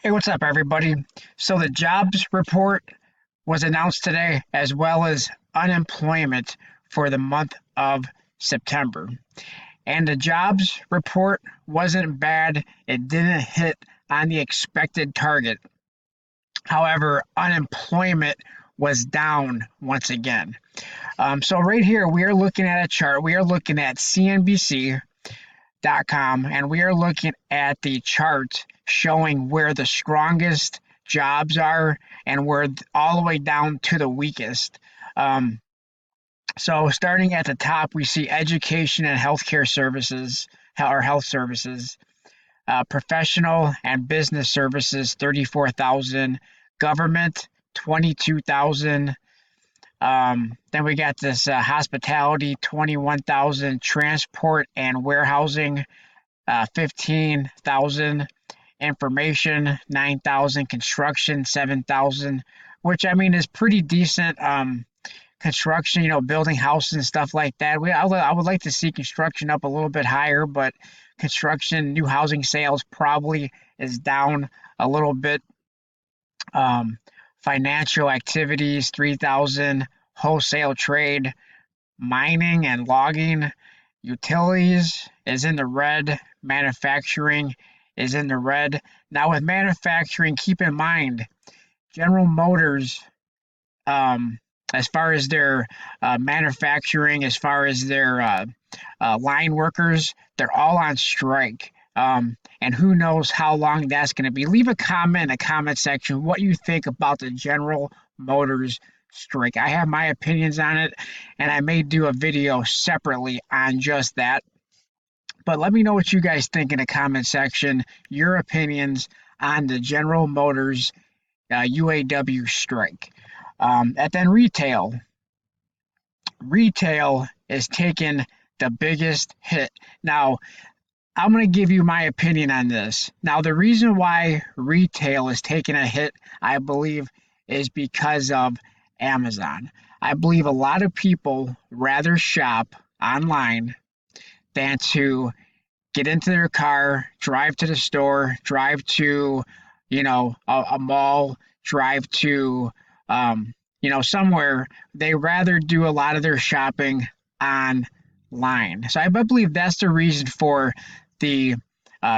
Hey, what's up, everybody? So, the jobs report was announced today, as well as unemployment for the month of September. And the jobs report wasn't bad, it didn't hit on the expected target. However, unemployment was down once again. So, right here, we are looking at a chart. We are looking at CNBC.com, and we are looking at the chart showing where the strongest jobs are and where all the way down to the weakest. Um, so starting at the top, we see education and healthcare services or health services, professional and business services 34,000, government 22,000. Then we got this hospitality 21,000, transport and warehousing 15,000, information 9,000, construction 7,000, which I mean is pretty decent. Construction, building houses and stuff like that. I would like to see construction up a little bit higher, but construction, new housing sales probably is down a little bit. Um, Financial activities 3,000, wholesale trade, mining and logging, utilities is in the red, manufacturing is in the red. Now, with manufacturing, keep in mind General Motors, um, as far as their manufacturing, as far as their line workers, they're all on strike. And who knows how long that's going to be. Leave a comment in the comment section what you think about the General Motors strike. I have my opinions on it, and I may do a video separately on just that. But let me know what you guys think in the comment section, your opinions on the General Motors UAW strike. And then retail is taking the biggest hit. Now, I'm going to give you my opinion on this. Now, the reason why retail is taking a hit, I believe, is because of Amazon. I believe a lot of people rather shop online than to get into their car, drive to the store, drive to, a mall, drive to, somewhere. They rather do a lot of their shopping online. So I believe that's the reason for the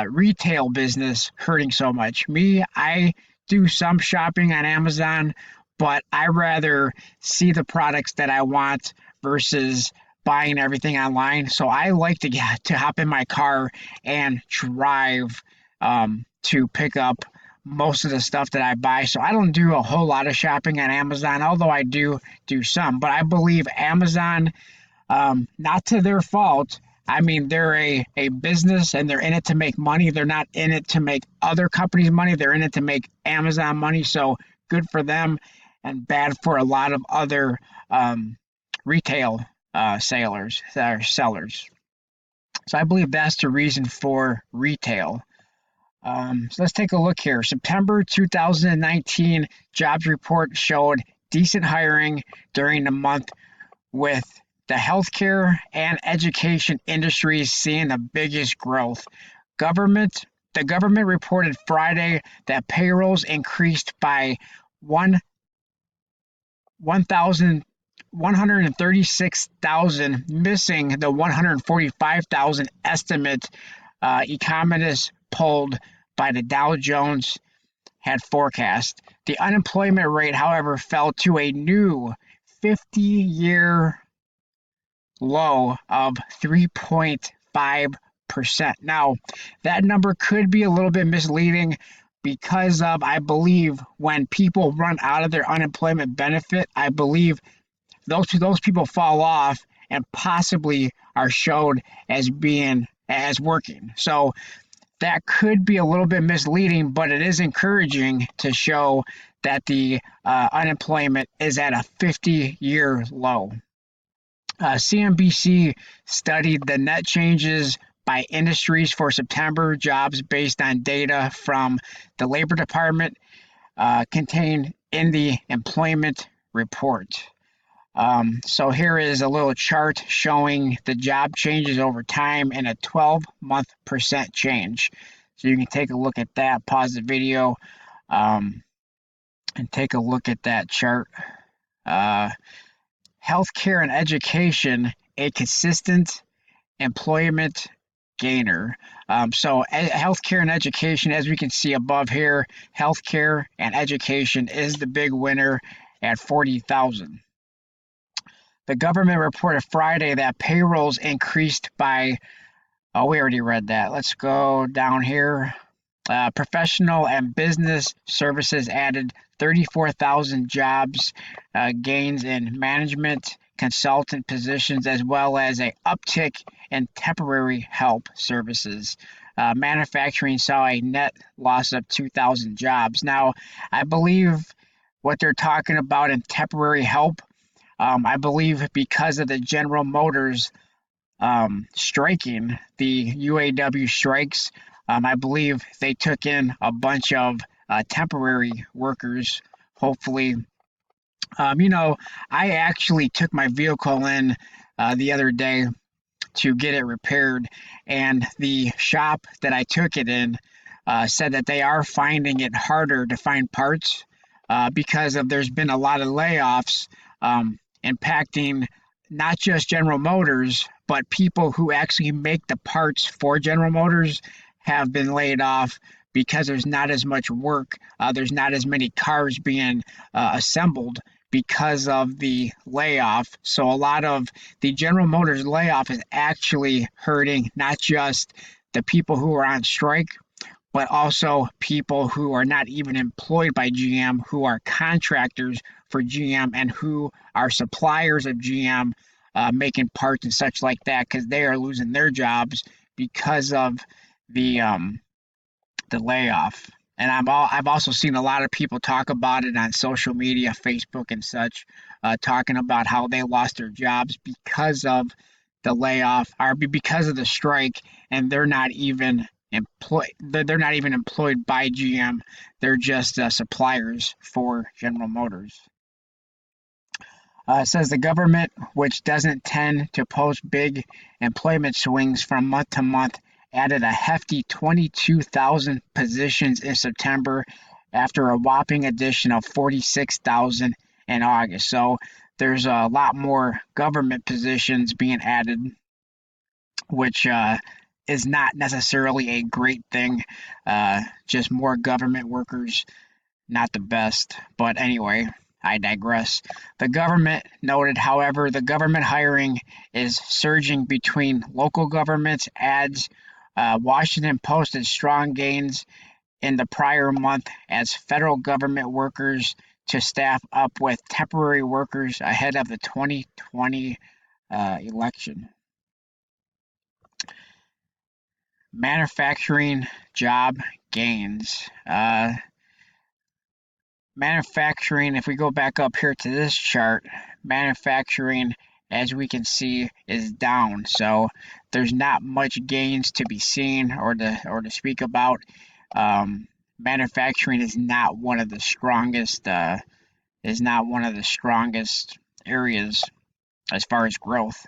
retail business hurting so much. Me, I do some shopping on Amazon, but I rather see the products that I want versus buying everything online. So I like to hop in my car and drive to pick up most of the stuff that I buy. So I don't do a whole lot of shopping on Amazon, although I do some. But I believe Amazon, not to their fault. I mean, they're a business and they're in it to make money. They're not in it to make other companies money. They're in it to make Amazon money. So good for them and bad for a lot of other retail sellers. So I believe that's the reason for retail. So let's take a look here. September 2019 jobs report showed decent hiring during the month, with the healthcare and education industries seeing the biggest growth. The government reported Friday that payrolls increased by 136,000, missing the 145,000 estimate economists polled by the Dow Jones had forecast. The unemployment rate, however, fell to a new 50-year low of 3.5%. Now, that number could be a little bit misleading because of, I believe, when people run out of their unemployment benefit, I believe those people fall off and possibly are showed as working. So that could be a little bit misleading, but it is encouraging to show that the unemployment is at a 50-year low. CNBC studied the net changes by industries for September jobs based on data from the Labor Department contained in the employment report. So here is a little chart showing the job changes over time in a 12-month percent change. So you can take a look at that, pause the video, and take a look at that chart. Uh, Healthcare and education, a consistent employment gainer. So healthcare and education, as we can see above here, healthcare and education is the big winner at 40,000. The government reported Friday that payrolls increased by, oh, we already read that. Let's go down here. Professional and business services added 34,000 jobs, gains in management consultant positions, as well as a uptick in temporary help services. Manufacturing saw a net loss of 2,000 jobs. Now, I believe what they're talking about in temporary help, I believe because of the General Motors striking, the UAW strikes, I believe they took in a bunch of temporary workers. Hopefully, I actually took my vehicle in the other day to get it repaired, and the shop that I took it in said that they are finding it harder to find parts because of there's been a lot of layoffs impacting not just General Motors, but people who actually make the parts for General Motors have been laid off because there's not as much work. There's not as many cars being assembled because of the layoff. So a lot of the General Motors layoff is actually hurting not just the people who are on strike, but also people who are not even employed by GM, who are contractors for GM and who are suppliers of GM, making parts and such like that, because they are losing their jobs because of the layoff. And I've also seen a lot of people talk about it on social media, Facebook and such, talking about how they lost their jobs because of the layoff or because of the strike, and they're not even employed. They're not even employed by GM. They're just suppliers for General Motors. It says the government, which doesn't tend to post big employment swings from month to month, added a hefty 22,000 positions in September after a whopping addition of 46,000 in August. So there's a lot more government positions being added, which is not necessarily a great thing. Just more government workers, not the best. But anyway, I digress. The government noted, however, the government hiring is surging between local governments. Adds Washington posted strong gains in the prior month as federal government workers to staff up with temporary workers ahead of the 2020 election. Manufacturing job gains. Manufacturing, if we go back up here to this chart, manufacturing, as we can see, is down. So there's not much gains to be seen or to speak about. Manufacturing is not one of the strongest areas as far as growth.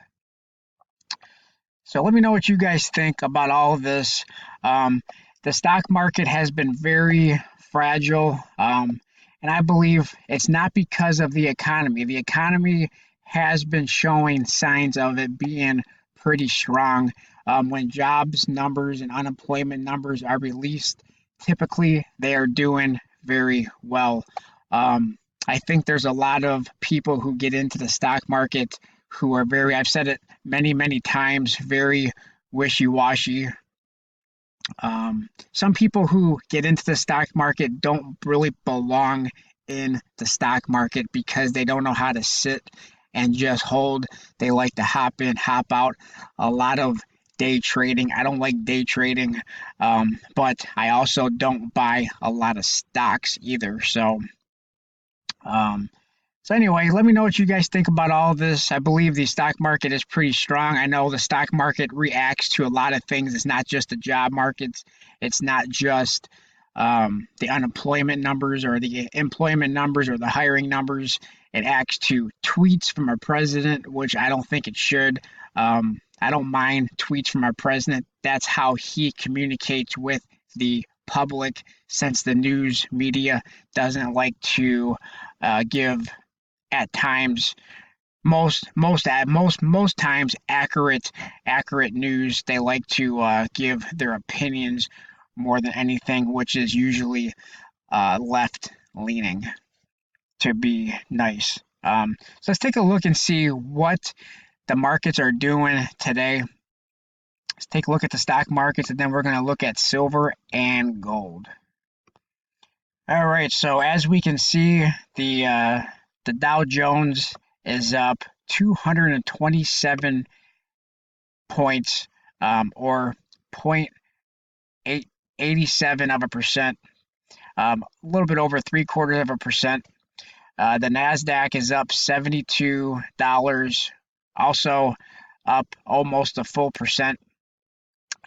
So let me know what you guys think about all of this. The stock market has been very fragile, and I believe it's not because of the economy. The economy has been showing signs of it being pretty strong. When jobs numbers and unemployment numbers are released, typically they are doing very well. I think there's a lot of people who get into the stock market who are very, I've said it many, many times, very wishy-washy. Some people who get into the stock market don't really belong in the stock market because they don't know how to sit and just hold. They like to hop in, hop out. A lot of day trading. I don't like day trading, but I also don't buy a lot of stocks either. So anyway, let me know what you guys think about all of this. I believe the stock market is pretty strong. I know the stock market reacts to a lot of things. It's not just the job markets. It's not just the unemployment numbers or the employment numbers or the hiring numbers. It acts to tweets from our president, which I don't think it should. I don't mind tweets from our president. That's how he communicates with the public, since the news media doesn't like to give at times most times accurate news. They like to give their opinions more than anything, which is usually left leaning, to be nice. So let's take a look and see what the markets are doing today. Let's take a look at the stock markets, and then we're going to look at silver and gold. All right, so as we can see, the Dow Jones is up 227 points, or 0.87%, a little bit over 0.75%. The Nasdaq is up $72, also up almost a full percent,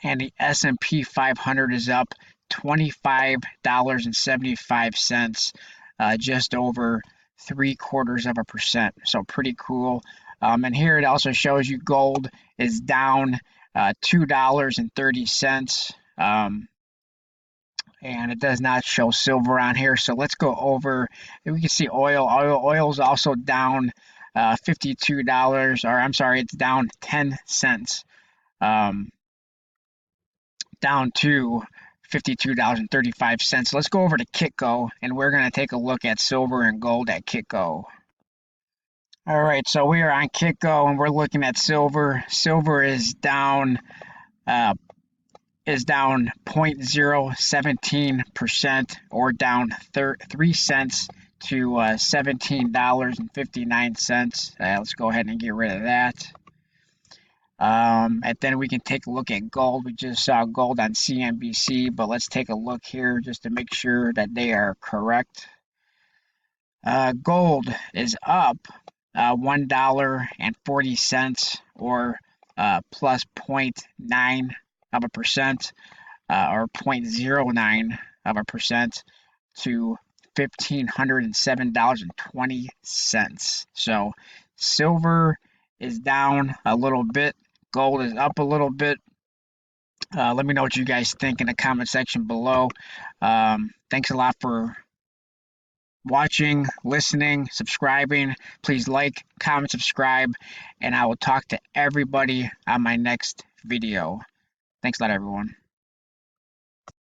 and the S&P 500 is up $25.75, just over 0.75%. So pretty cool. And here it also shows you gold is down $2.30. And it does not show silver on here. So let's go over. We can see oil. Oil is also down $52, or I'm sorry, it's down 10 cents, down to $52.35. Let's go over to Kitco, and we're going to take a look at silver and gold at Kitco. All right, so we are on Kitco, and we're looking at silver. Silver is down 0.017%, or down 3 cents to $17.59. Let's go ahead and get rid of that. And then we can take a look at gold. We just saw gold on CNBC, but let's take a look here just to make sure that they are correct. Gold is up $1.40, or plus 0.9%, or 0.09% to $1,507.20. So silver is down a little bit. Gold is up a little bit. Let me know what you guys think in the comment section below. Thanks a lot for watching, listening, subscribing. Please like, comment, subscribe, and I will talk to everybody on my next video. Thanks a lot, everyone.